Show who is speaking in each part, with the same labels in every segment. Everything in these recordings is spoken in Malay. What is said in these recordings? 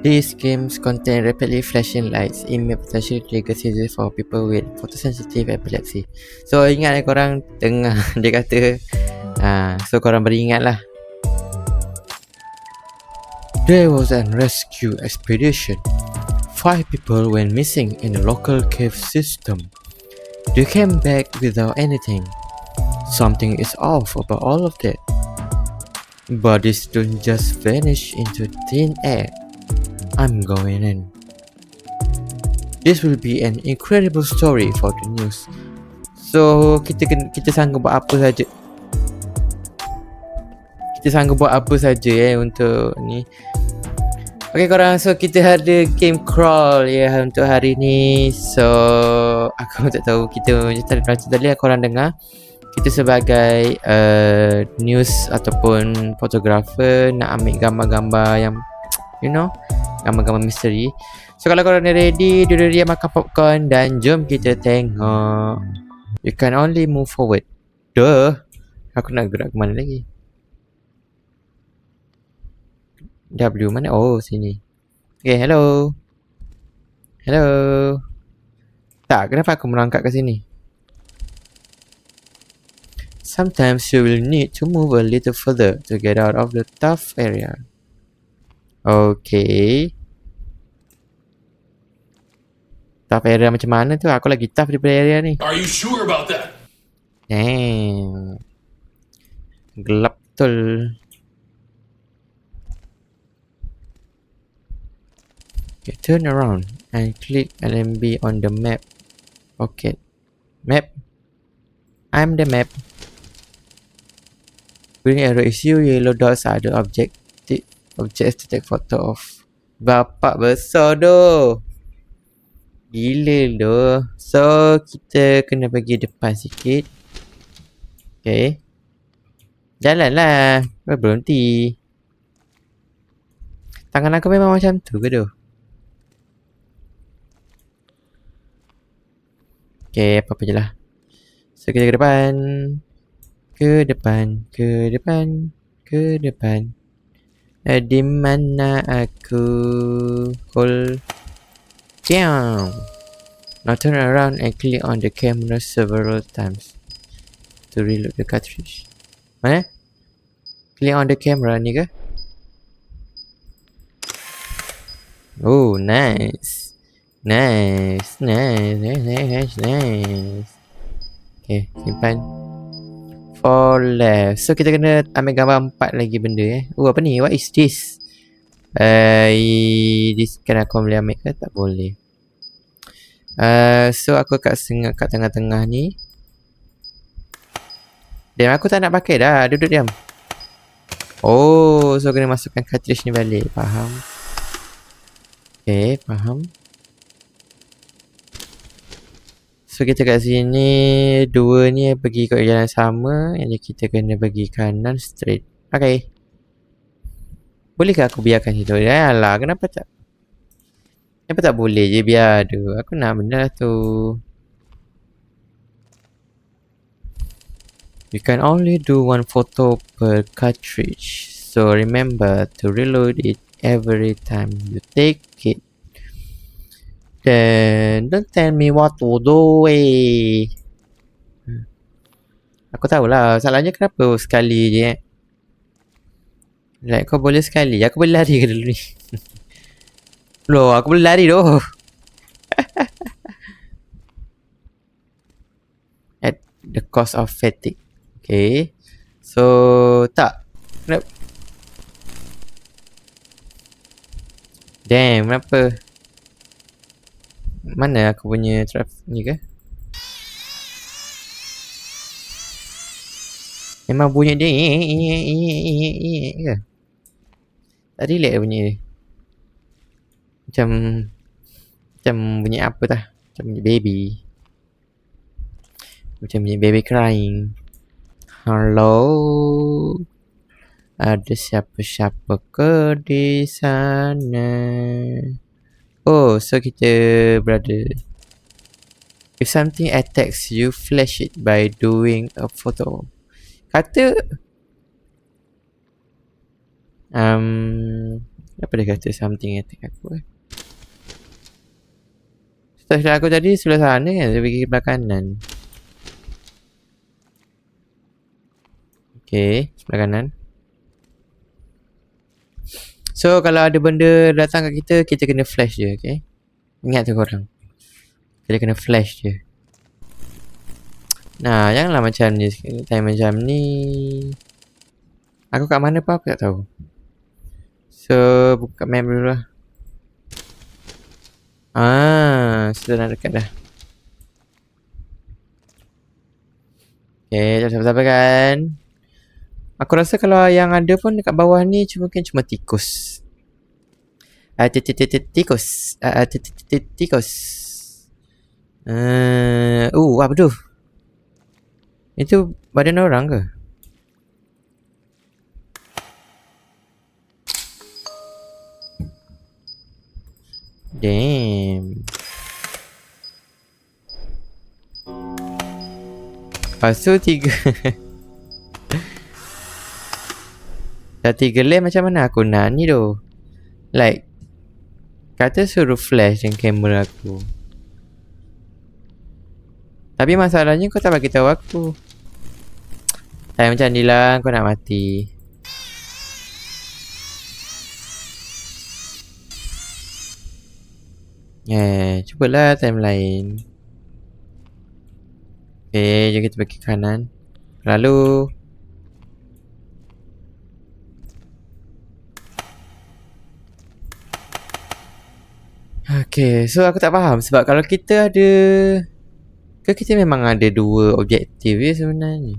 Speaker 1: These games contain rapidly flashing lights in may potentially trigger seizures for people with photosensitive epilepsy. So ingat korang tengah dia kata so korang beringat lah. There was a rescue expedition. 5 people went missing in a local cave system. They came back without anything. Something is off about all of that. Bodies don't just vanish into thin air. I'm going in. This will be an incredible story for the news. So kita sanggup buat apa saja. Kita sanggup buat apa saja untuk ni. Okay korang, so kita ada game crawl untuk hari ni. So aku tak tahu, kita macam tadi korang dengar, kita sebagai news ataupun fotografer nak ambil gambar-gambar yang gambar-gambar misteri. So kalau korang dah ready, duduk dia makan popcorn dan jom kita tengok. You can only move forward. Aku nak gerak ke mana lagi? W mana? Oh, sini. Okay, hello. Hello. Tak, kenapa aku merangkak ke sini? Sometimes you will need to move a little further to get out of the tough area. Okay. Tough area macam mana tu? Aku lagi tough daripada area ni.
Speaker 2: Are you sure about that?
Speaker 1: Damn. Gelap betul. Okay, turn around and click LMB on the map. Okay. Map. I'm the map. Green arrow is you, yellow dots are the objects to take photo of. Bapak besar doh. Gila doh. So, kita kena pergi depan sikit. Okay. Jalanlah. Berhenti. Tangan aku memang macam tu ke doh? Okay, apa-apa je lah. So, kita ke depan. Ke depan. Ke depan. Ke depan. Di mana aku? Hold down. Now turn around and click on the camera several times to reload the cartridge. Mana? Click on the camera ni ke? Oh, nice. Nice. Okay, simpan. For left. So kita kena ambil gambar 4 lagi benda Oh, apa ni? What is this? This kan aku boleh ambil ke? Tak boleh. So aku kat tengah-tengah ni. Dan aku tak nak pakai dah. Duduk diam. Oh, so kena masukkan cartridge ni balik. Faham? Okay, faham. So kita kat sini, dua ni pergi ke jalan sama, jadi kita kena pergi kanan straight. Okay. Bolehkah aku biarkan situ? Yalah, kenapa tak boleh je biar tu? Aku nak benda tu. You can only do one photo per cartridge, so remember to reload it every time you take it. Then don't tell me what to do. Aku tahulah salahnya kenapa sekali je. Like kau boleh sekali. Aku boleh lari ke dulu ni? Loh, aku boleh lari doh. At the cost of fatigue. Okay. So tak. Damn, kenapa? Mana aku punya traffic ni ke? Memang bunyi dia ke? Tak relax bunyi dia. Macam bunyi apa tah? Macam bunyi baby. Macam bunyi baby crying. Hello? Ada siapa-siapa ke di sana? Oh, so kita berada. If something attacks you, flash it by doing a photo. Kata Kenapa dia kata something attack aku Setelah aku tadi sebelah sana kan. Dia pergi sebelah kanan. Okay, sebelah kanan. So kalau ada benda datang kat kita, kita kena flash je, okay? Ingat tu korang. Kita kena flash je. Nah, janganlah macam ni. Time macam ni. Aku kat mana pun aku tak tahu. So, buka map dulu lah. Sudah nak dekat dah. Okay, tak sampai kan. Aku rasa kalau yang ada pun dekat bawah ni mungkin cuma tikus. Tikus. Tikus. Apa tu? Itu badan orang ke? Damn. Lepas tu 3 dah 3 lane macam mana aku nak ni tu. Like kata suruh flash dengan kamera aku. Tapi masalahnya kau tak bagi tahu aku. Time macam ni lah kau nak mati. Cubalah time lain. Okay, jom kita pergi kanan. Lalu okay, so aku tak faham sebab kalau kita ada ke kita memang ada 2 objektif je sebenarnya.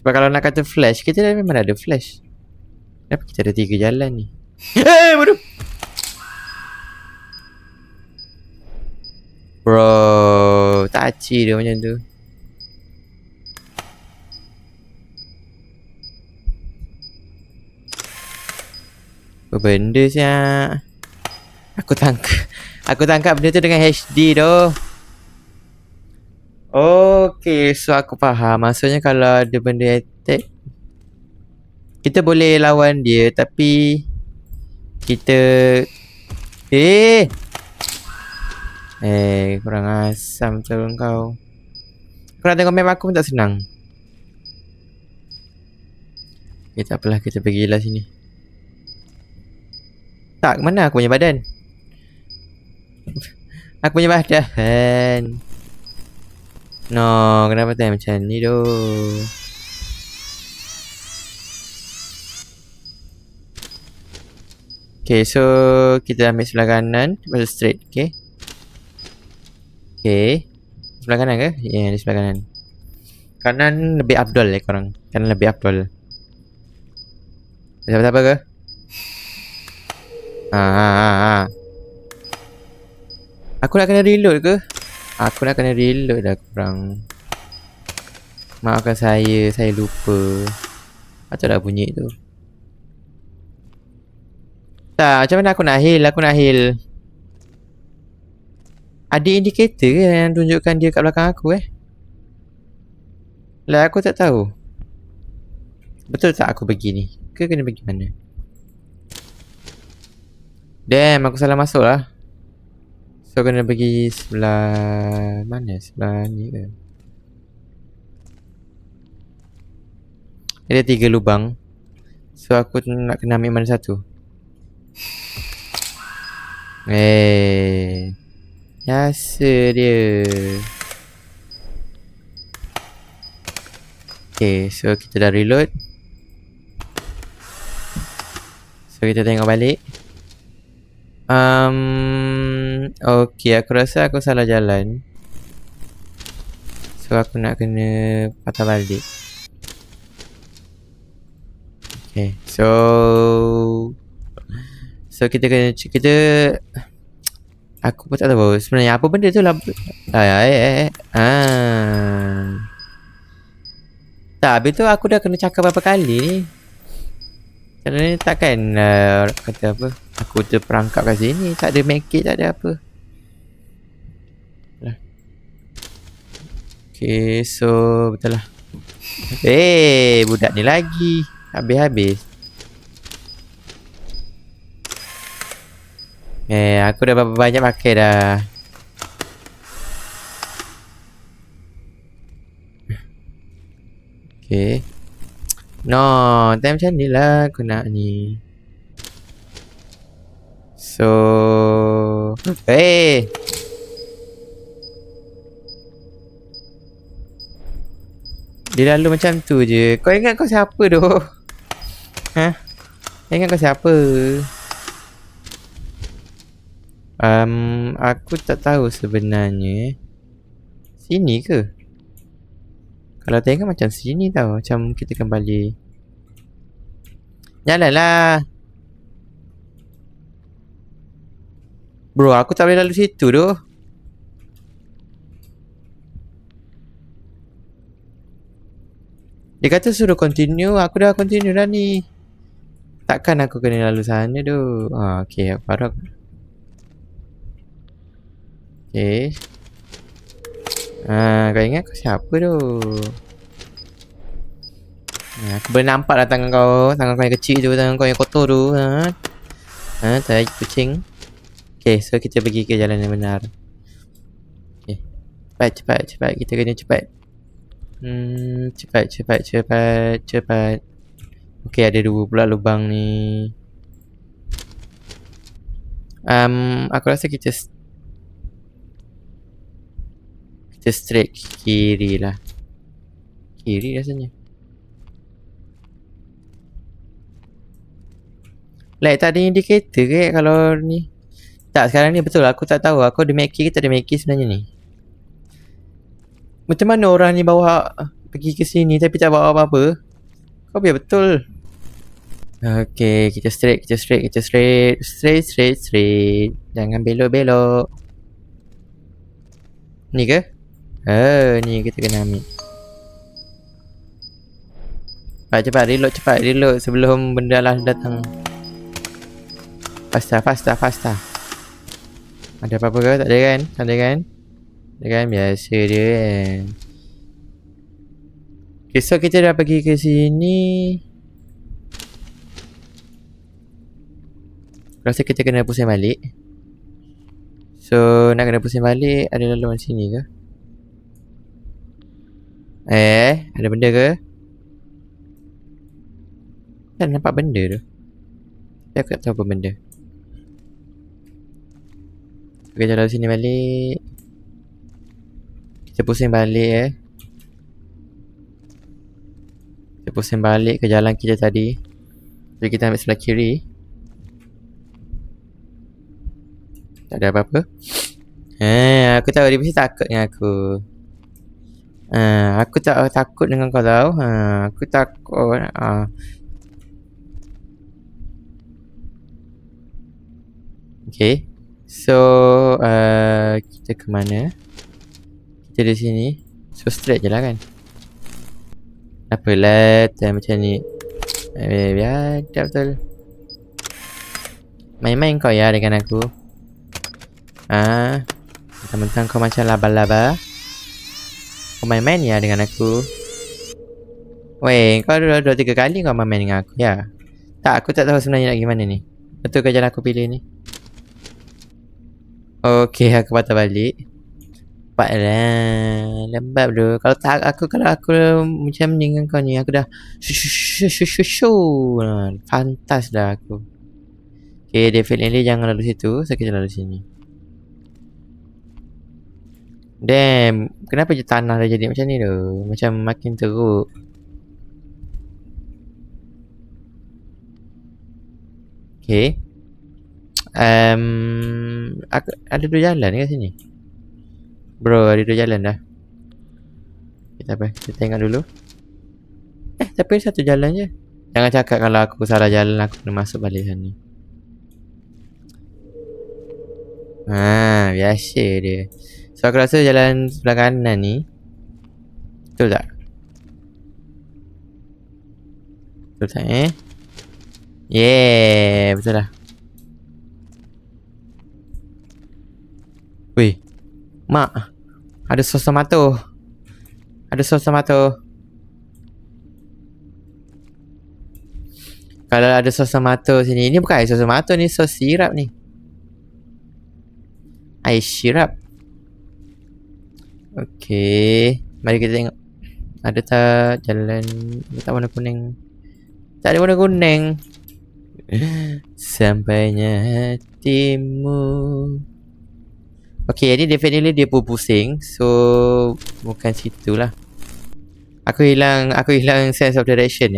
Speaker 1: Sebab kalau nak kata flash, kita dah memang ada flash. Kenapa kita ada 3 jalan ni? Bodoh. Bro, touchy dia macam tu. Apa benda siap? Aku tangkap benda tu dengan HD tu. Okay, so aku faham. Maksudnya kalau ada benda attack, kita boleh lawan dia tapi kita kurang asam betul kau. Kau nak tengok map aku pun tak senang. Okay, tak apalah, kita pergilah sini. Tak, mana aku punya badan? Aku punya badan. No, kenapa tak macam ni tu? Okay, so kita ambil sebelah kanan. Lepas straight, okay? Okay. Sebelah kanan ke? Ya, di sebelah kanan. Kanan lebih afdol korang. Kanan lebih afdol. Siapa-siapa ke? Aku nak kena reload ke? Aku nak kena reload dah korang. Maafkan saya lupa. Patut dah bunyi tu. Tak, macam mana aku nak heal? Ada indikator ke yang tunjukkan dia kat belakang aku Lah aku tak tahu. Betul tak aku pergi ni? Ke kena pergi mana? Damn, aku salah masuk lah. So kena pergi sebelah mana? Sebelah ni ke? Ada 3 lubang. So aku nak kena ambil mana satu. Biasa dia. Okay, so kita dah reload. So kita tengok balik. Okay, aku rasa aku salah jalan. So aku nak kena patah balik. Okay, so kita kena aku pun tak tahu sebenarnya apa benda tu lah. Tak, habis tu aku dah kena cakap berapa kali ni. Macam ni takkan kata apa, aku terperangkap kat sini, tak ada medkit, tak ada apa. Okay, so betul lah. Budak ni lagi. Habis-habis. Aku dah berapa banyak pakai dah. Okay. No, time macam ni lah aku nak ni. So, dia lalu macam tu je. Kau ingat kau siapa tu? Ha? Ingat kau siapa? Aku tak tahu sebenarnya. Sini ke? Kalau tengok macam sini tau. Macam kita kembali. Jalanlah. Bro, aku tak boleh lalu situ tu. Dia kata suruh continue. Aku dah continue dah ni. Takkan aku kena lalu sana tu. Okay, baru aku. Okay. Kau ingat kau siapa tu? Aku boleh nampak lah tangan kau. Tangan kau yang kecil tu. Tangan kau yang kotor tu. Tai kucing. Okay, so kita pergi ke jalan yang benar. Okay. Cepat. Kita kena cepat. Cepat. Okay, ada 2 pula lubang ni. Aku rasa kita straight kiri lah. Kiri rasanya. Like tak ada indikator ke kalau ni? Tak, sekarang ni betul aku tak tahu. Aku ada Mackie ke tak ada Mackie sebenarnya ni. Macam mana orang ni bawa pergi ke sini tapi tak bawa apa-apa? Kau biar betul. Okay, kita straight. Straight. Jangan belok-belok. Ni ke? Ni kita kena ambil. Cepat, reload sebelum benda lah datang. Faster. Ada apa-apa ke? Tak ada kan? Biasa dia kan. Okay, so kita dah pergi ke sini. Rasa kita kena pusing balik. So, nak kena pusing balik. Ada laluan sini ke? Ada benda ke? Tak nampak benda tu. Tapi aku tak tahu apa benda. Kita jalan sini balik. Kita pusing balik Kita pusing balik ke jalan kita tadi. Jadi kita ambil sebelah kiri. Tak ada apa-apa. Aku tahu dia mesti takut dengan aku. Aku tak takut dengan kau tau. Aku takut. Okay. So, kita ke mana? Kita di sini. So, straight je lah kan? Apalah, time macam ni. Biar betul. Main-main kau ya dengan aku. Mentang-mentang kau macam laba-laba. Kau main-main ya dengan aku. Weh, kau dah 2-3 kali kau main dengan aku ya. Tak, aku tak tahu sebenarnya nak gimana ni. Betul ke jalan aku pilih ni? Okay, aku patah balik. Cepatlah. Lembab tu. Kalau aku macam ni dengan kau ni, aku dah fantas dah aku. Okay, definitely jangan lalu situ. So, kita lalu sini. Damn, kenapa je tanah dah jadi macam ni tu? Macam makin teruk. Okay. Ada 2 jalan kat sini. Bro, ada 2 jalan dah. Kita tengok dulu. Tapi 1 jalan je. Jangan cakap kalau aku salah jalan, aku kena masuk balik sana. Biasa dia. So aku rasa jalan sebelah kanan ni. Betul tak? Betul tak Yeah, betul lah. Weh, mak, ada sos tomato. Kalau ada sos tomato sini. Ini bukan air sos tomato ni, sos sirap ni. Air sirap. Okay. Mari kita tengok. Ada tak jalan? Ada tak warna kuning? Tak ada warna kuning. Sampainya hatimu. Okay, jadi definitely dia pun pusing. So, bukan situ lah. Aku hilang sense of direction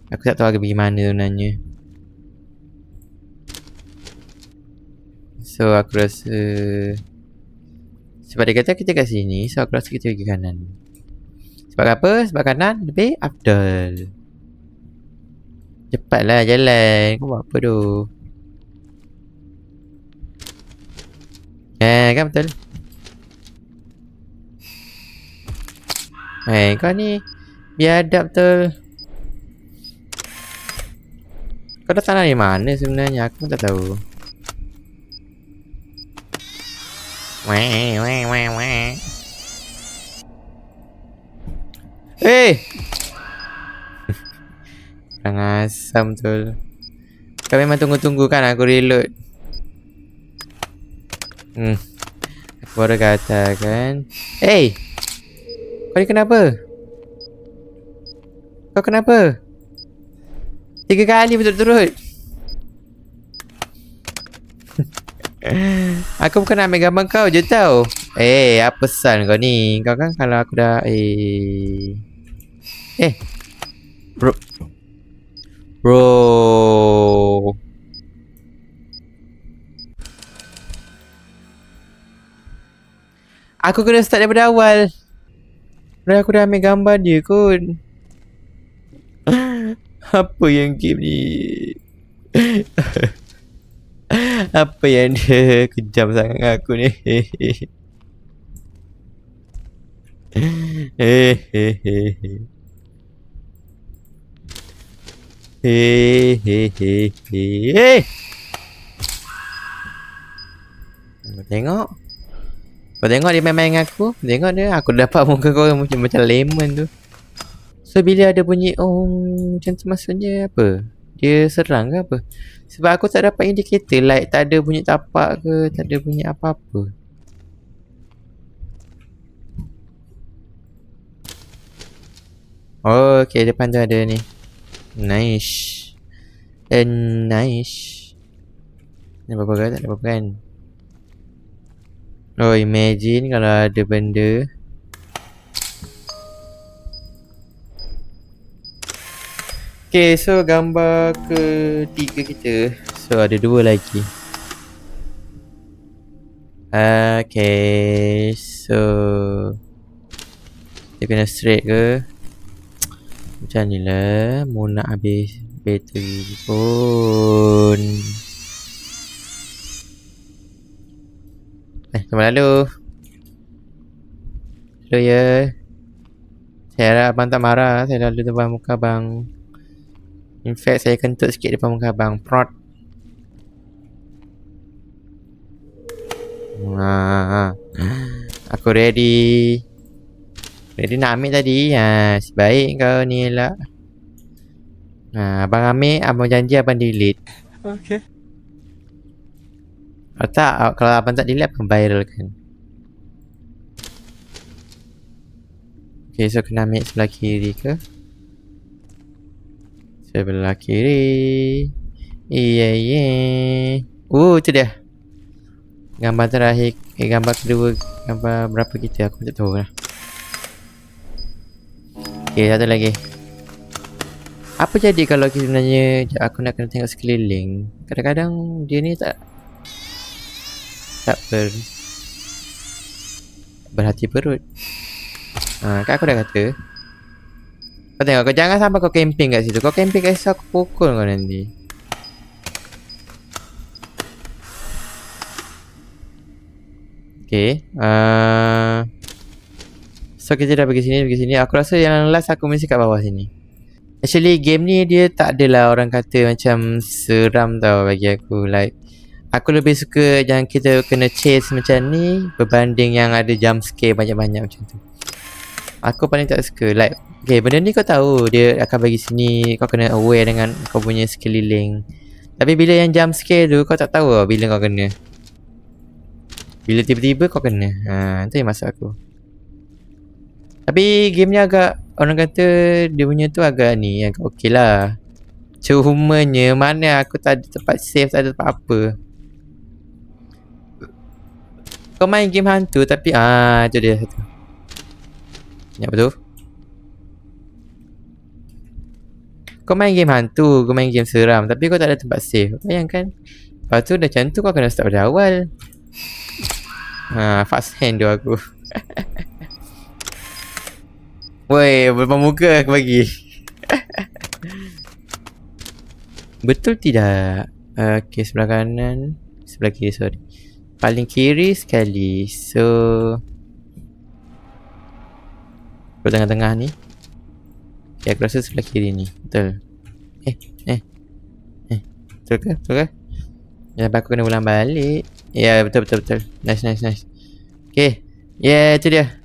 Speaker 1: aku tak tahu agak pergi mana sebenarnya. So, aku rasa sebab dia kata kita kat sini, so aku rasa kita pergi kanan. Sebab apa? Sebab kanan lebih afdal. Cepatlah jalan. Kau buat apa tu? Kan betul? Kau ni biadab betul. Kau datang dari mana sebenarnya? Aku pun tak tahu. Weh. Kurang asam betul. Kau memang tunggu-tunggu kan aku reload. Aku baru katakan. Kau ni kenapa? Kau kenapa? 3 kali berturut-turut. Aku bukan nak ambil gambar kau je tau. Apa pesan kau ni? Kau kan kalau aku dah Bro. Aku kena start daripada awal. Aku dah ambil gambar dia kot. Apa yang game ni? Apa yang dia kejam sangat dengan aku ni? Kau tengok dia main-main dengan aku. Tengok dia. Aku dapat muka kau macam lemon tu. So bila ada bunyi macam tu maksudnya apa? Dia serang ke apa? Sebab aku tak dapat indikator like tak ada bunyi tapak ke, tak ada bunyi apa-apa. Okay, depan tu ada ni. Nice. Nice. Ni apa-apa ke? Tak ada apa-apa kan? Imagine kalau ada benda. Okay, so gambar ketiga kita. So ada 2 lagi. Okay, so dia kena straight ke? Macam ni lah. Mau nak habis bateri pun. Kembali lalu. Hello ya. Saya harap abang tak marah. Saya lalu depan muka abang. In fact, saya kentut sikit depan muka abang. Prot. Aku ready. Ready nak ambil tadi. Sebaik kau ni lah. Abang ambil. Abang janji abang delete. Okay. Kalau abang tak delete, abang viral kan. Okay, so kena ambil sebelah kiri ke? Sebelah kiri. Itu dia. Gambar terakhir. Gambar kedua. Gambar berapa kita? Aku tak tahu lah. Okay, satu lagi. Apa jadi kalau sebenarnya aku nak kena tengok sekeliling? Kadang-kadang dia ni tak berhati perut. Kan aku dah kata. Kau tengok, kau jangan sampai kau camping kat situ. Kau camping kat situ, aku pukul kau nanti. Okay. So kita dah pergi sini. Aku rasa yang last aku mesti kat bawah sini. Actually game ni dia tak adalah orang kata macam seram tau bagi aku. Like aku lebih suka yang kita kena chase macam ni berbanding yang ada jump scare banyak-banyak macam tu. Aku paling tak suka. Like Okay, benda ni kau tahu dia akan bagi sini. Kau kena aware dengan kau punya sekeliling. Tapi bila yang jump scare tu, kau tak tahu lah bila kau kena. Bila tiba-tiba kau kena. Itu yang maksud aku. Tapi game ni agak, orang kata dia punya tu agak ni, agak okey lah. Cumanya mana aku tak ada tempat save, tak ada tempat apa. Kau main game hantu tapi itu dia satu. Ya betul. Kau main game hantu, kau main game seram tapi kau tak ada tempat save. Bayangkan. Lepas tu dah macam tu kau kena start dari awal. Fast hand tu aku. Woi, berdepan muka aku bagi. Betul tidak? Okay, sebelah kanan. Sebelah kiri, sorry. Paling kiri sekali. So Ke tengah-tengah ni. Okay, aku rasa sebelah kiri ni. Betul. Betul ke? Betul ke? Ya, aku kena ulang balik. Ya, betul. Nice. Okay. Yeah, itu dia.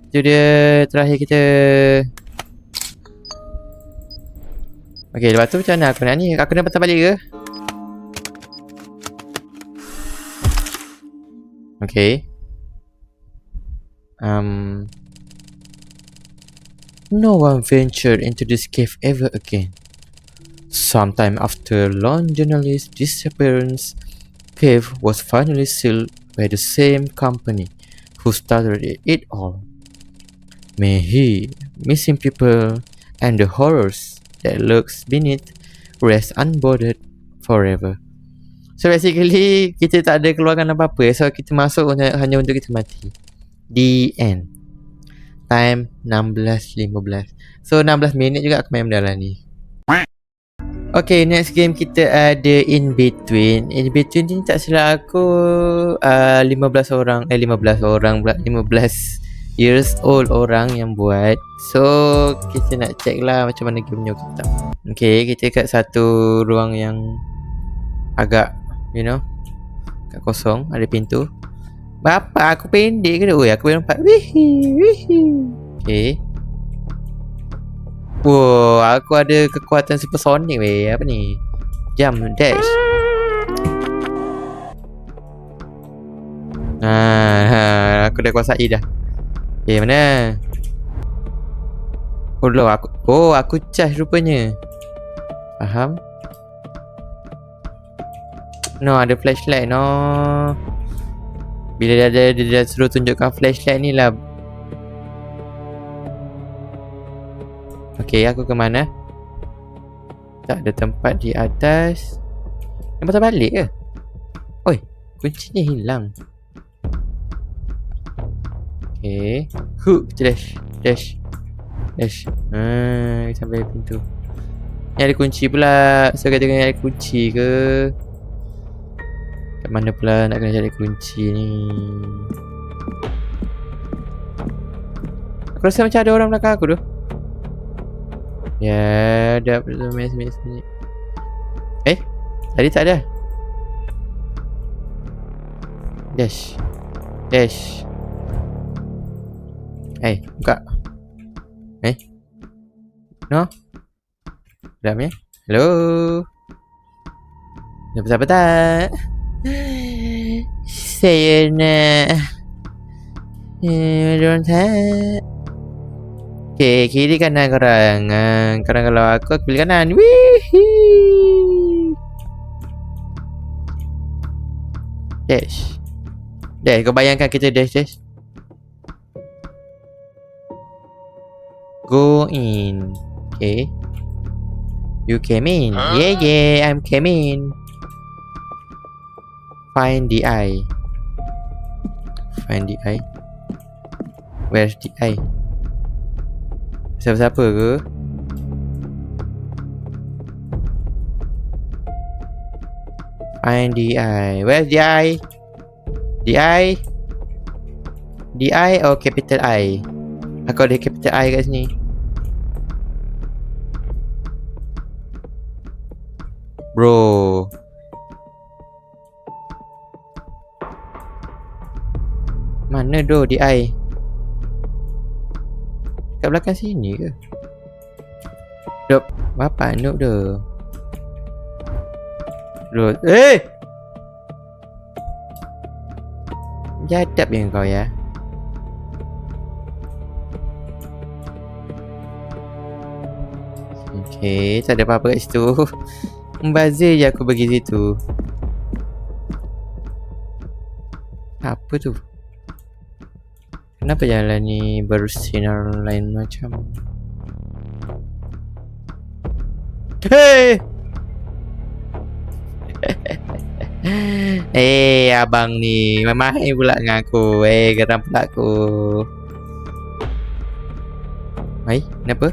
Speaker 1: Itu dia terakhir kita. Okay, lepas tu macam mana aku nak ni? Aku kena patah balik ke? Okay. No one ventured into this cave ever again. Sometime after long journalist's disappearance, cave was finally sealed by the same company who started it all. May he, missing people, and the horrors that lurks beneath rest unbothered forever. So basically kita tak ada keluarkan apa-apa, so kita masuk hanya untuk kita mati. The end. Time 16.15. So 16 minit juga aku main benda lah ni. Okay, next game kita ada In Between. In Between ni tak silap aku 15 years old orang yang buat. So kita nak check lah macam mana game ni kita. Okay, kita kat satu ruang yang agak kat kosong, ada pintu. Bapa aku pendek ke? Oi, aku nampak. Okay. Wow, aku ada kekuatan supersonic weh. Apa ni? Jump, dash. Aku dah kuasai dah. Okay, mana? Aku charge rupanya. Faham? No, ada flashlight no. Bila dia dah suruh tunjukkan flashlight ni lah. Okay, aku ke mana? Tak ada tempat di atas. Yang patah balik ke? Oi, kuncinya hilang. Okay. Kita dash. Sampai pintu. Ni ada kunci pula. So kata kena ada kunci ke? Kat mana pula nak kena cari kunci ni? Aku rasa macam ada orang belakang aku tu. Ya, dah betul sembunyi. Tadi tak ada. Dash. Buka. No. Dalam ya. Hello. Apa tak? Saya nak don't have. Okay, kiri kanan korang. Korang kalau aku pilih kanan. Dash. Kau bayangkan kita dash. Go in. Okay. You came in. Yeah, I'm came in. Find the eye. Where's the eye? Siapa-siapa ke? Find the eye. Where's the eye? The eye or capital I? Aku ada capital I kat sini. Bro. Mana the eye? Kat belakang sini ke? Bapak noob tu. Load. Jadap yang kau ya. Okay, tak ada apa-apa kat situ. Membazir je aku pergi situ. Apa tu? Kenapa jalan ni bersinar lain macam? Hey! Abang ni main pula dengan aku. Geram pula aku. Kenapa?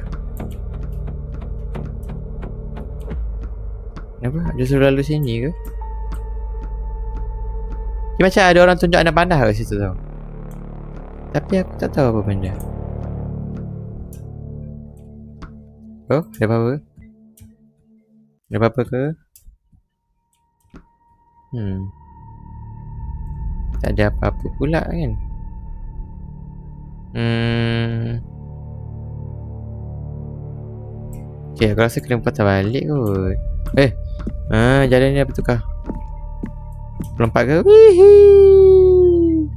Speaker 1: Kenapa? Ada suruh lalu sini ke? Dia macam ada orang tunjuk anak pandah kat situ tau. Tapi aku tak tahu apa benda. Oh, ada apa-apa? Ada apa-apa ke? Tak ada apa-apa pula kan? Okay, aku rasa kena patah balik kot. Jalan ni apa tukar? Lompat ke? Wihii.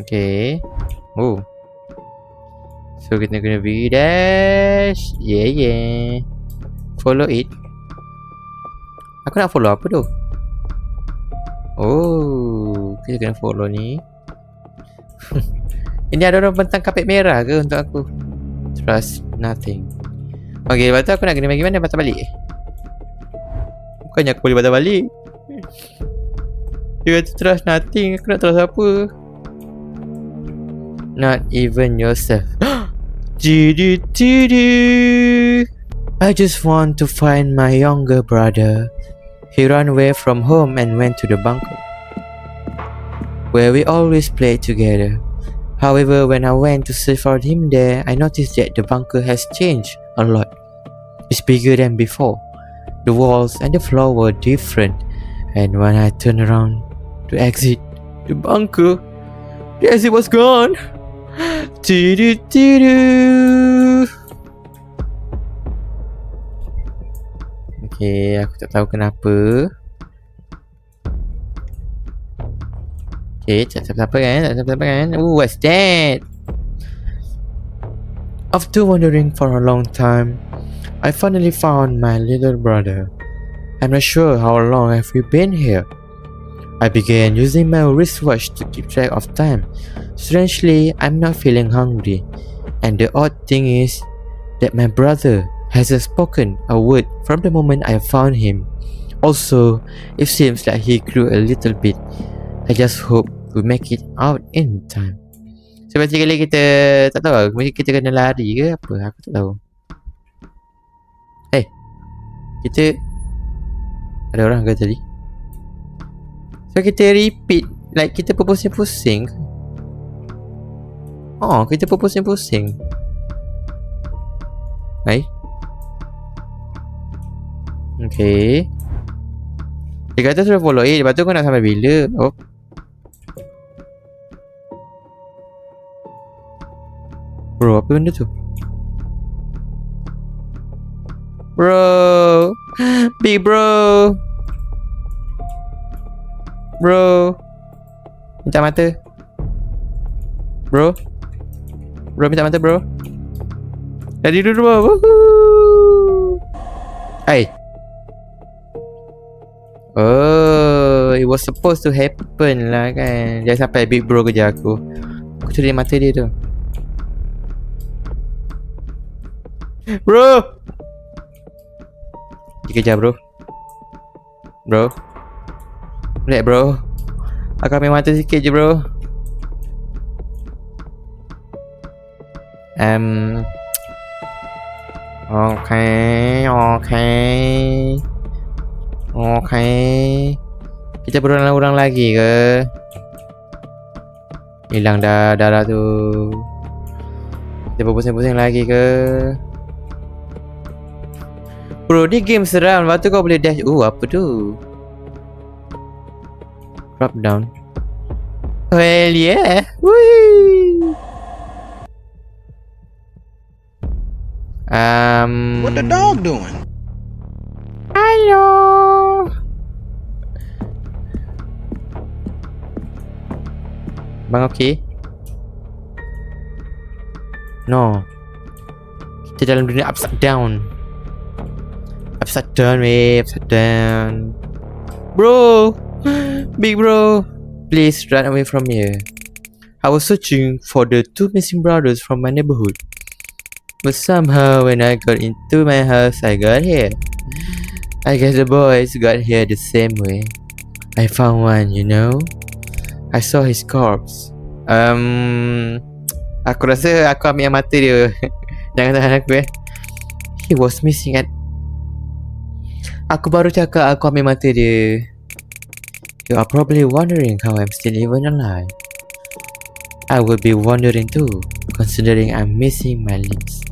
Speaker 1: Okay. So kita kena pergi dash. Yeah. Follow it. Aku nak follow apa tu? Kita kena follow ni. Ini ada orang bentang kapet merah ke untuk aku? Trust nothing. Okay, lepas tu aku nak kena bagi mana patah balik? Bukannya aku boleh patah balik. Dia kata trust nothing. Aku nak trust apa? Not even yourself. I just want to find my younger brother. He ran away from home and went to the bunker, where we always played together. However, when I went to search for him there, I noticed that the bunker has changed a lot. It's bigger than before. The walls and the floor were different. And when I turned around to exit the bunker, the exit was gone. Okay, aku tak tahu kenapa. Okay, tak siapa kan? What's that? After wandering for a long time, I finally found my little brother. I'm not sure how long have we been here. I began using my wristwatch to keep track of time. Strangely, I'm not feeling hungry. And the odd thing is that my brother hasn't spoken a word from the moment I found him. Also, it seems like he grew a little bit. I just hope we make it out in time. So, basically kita tak tahu, mungkin kita kena lari ke apa, aku tak tahu. Kita ada orang ke tadi? So kita repeat, like kita berpusing-pusing. Kita berpusing-pusing. Okay. Dia kata sudah follow it. Lepas tu kau nak sampai bila? Bro, apa benda tu? Bro, big bro. Bro, minta mata. Bro, minta mata bro. Jadi dulu bro. It was supposed to happen lah kan. Jangan sampai big bro kejar aku. Aku curi mata dia tu. Bro, dikejar bro. Relax bro. Aku ambil mata sikit je bro. Okay. Kita berulang-ulang lagi ke? Hilang dah darah tu. Kita berpusing-pusing lagi ke? Bro, ni game seram. Lepas tu kau boleh dash. Apa tu? Drop down. Well, yeah. Whee!
Speaker 2: What the dog doing?
Speaker 1: Hello. Bang okey? No. Kita dalam dunia upside down. Upside down, weh. Upside down. Bro. Big bro. Please run away from here. I was searching for the two missing brothers from my neighborhood. But somehow when I got into my house, I got here. I guess the boys got here the same way. I found one, you know. I saw his corpse. Aku rasa aku ambil yang mata dia. Jangan tahan aku He was missing at... Aku baru cakap aku ambil mata dia. You are probably wondering how I'm still even alive. I will be wondering too, considering I'm missing my limbs.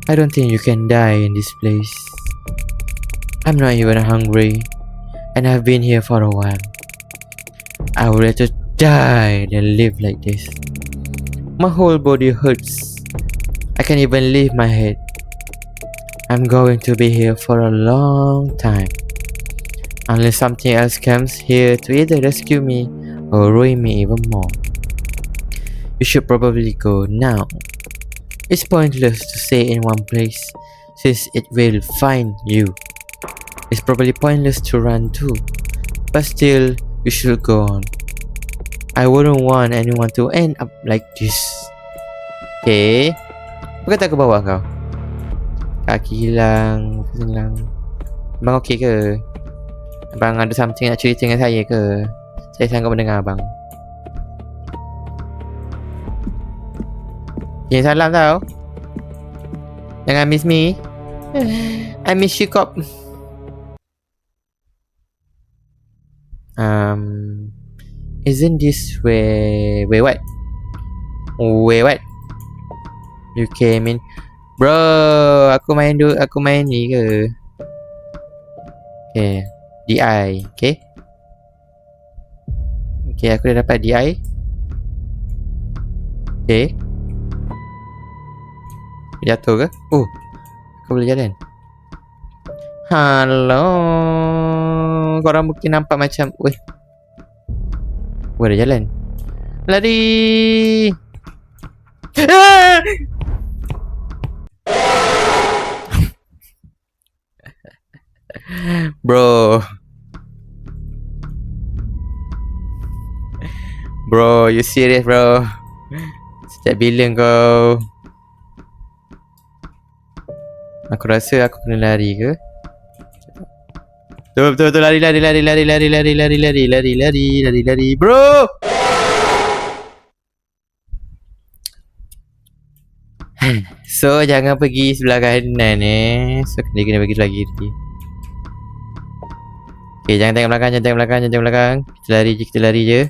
Speaker 1: I don't think you can die in this place. I'm not even hungry, and I've been here for a while. I would rather die than live like this. My whole body hurts. I can't even lift my head. I'm going to be here for a long time. Unless something else comes here to either rescue me or ruin me even more. You should probably go now. It's pointless to stay in one place since it will find you. It's probably pointless to run too, but still, you should go on. I wouldn't want anyone to end up like this. Okay. Apa kata aku bawa kau? Kaki hilang, hilang. Abang okey ke? Abang ada something nak cerita dengan saya ke? Saya sanggup mendengar abang. Jangan salam tau. Jangan miss me. I miss you, Cop. Isn't this where what? Where what? You came in. Bro, aku main ni ke? Okay. DI, okay? Okay, aku dah dapat DI. Okay. Jatuh ke? Oh, aku boleh jalan. Hello. Korang mungkin nampak macam... Weh. Oh, ada jalan. Lari. Bro. Bro, you serious bro? Sejak bila kau? Aku rasa aku kena lari ke? Betul lari bro. So jangan pergi sebelah kanan So kena pergi sebelah kiri. Okay, jangan tengok belakang. Kita lari je.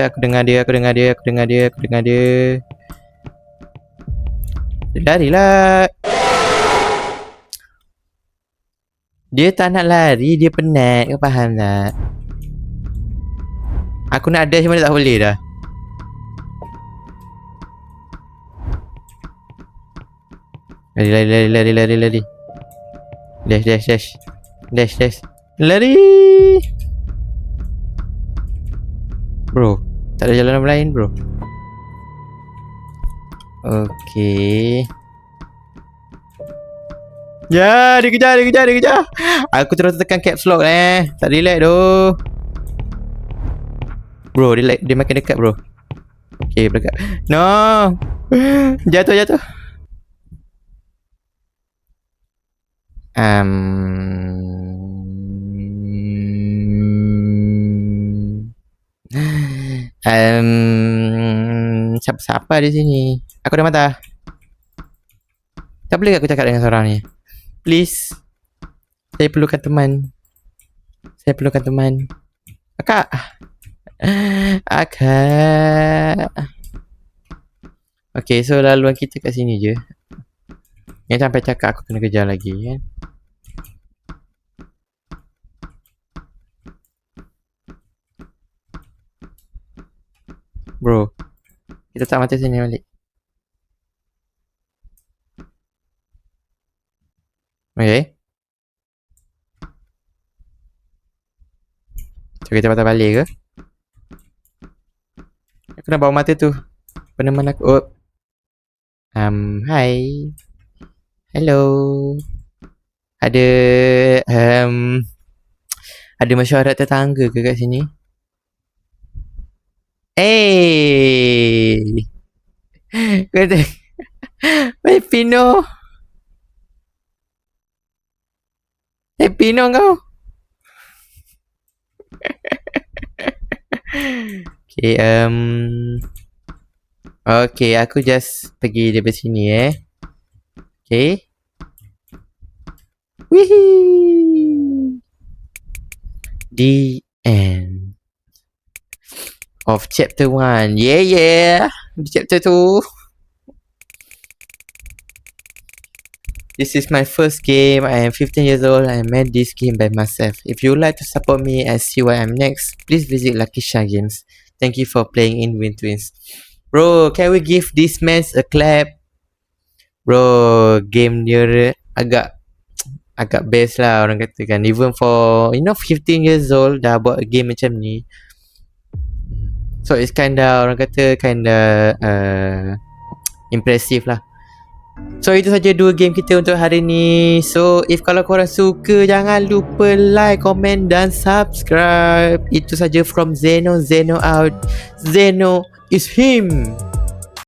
Speaker 1: Aku dengar dia. Larilah. Dia tak nak lari, dia penat. Kau faham tak? Aku nak dash cuma tak boleh dah. Lari. Dash. Lari. Bro, tak ada jalan lain bro. Okay. Ya, dia kejar. Aku terus tekan caps lock tak relax tu. Bro, dia makin dekat bro. Okay, berdekat. No. Jatuh. Siapa di sini? Aku ada mata. Tak boleh aku cakap dengan seorang ni? Please. Saya perlukan teman. Akak. Okay, so laluan kita kat sini je. Yang sampai cakap aku kena kejar lagi kan. Bro, kita tak mati sini balik. Okay. So kita patah balik ke? Aku nak bawa mata tu. Peneman aku. Oh. Hi. Hello. Ada ada mesyuarat tetangga ke kat sini? Hey. Kata Hey Pino. Hey Pino kau. Okay, okay, aku just pergi daripada sini Okay. Wihee. The end of chapter 1. Yeah. Chapter 2. This is my first game. I am 15 years old. I made this game by myself. If you would like to support me and see what I'm next, please visit Lucky Sha Games. Thank you for playing in Wind Twins. Bro, can we give this man a clap? Bro, game dia agak best lah orang kata kan. Even for 15 years old dah buat game macam ni. So it's kinda orang kata impressive lah. So itu saja 2 game kita untuk hari ni. So if kalau korang suka, jangan lupa like, comment dan subscribe. Itu saja from Zeno out. Zeno is him.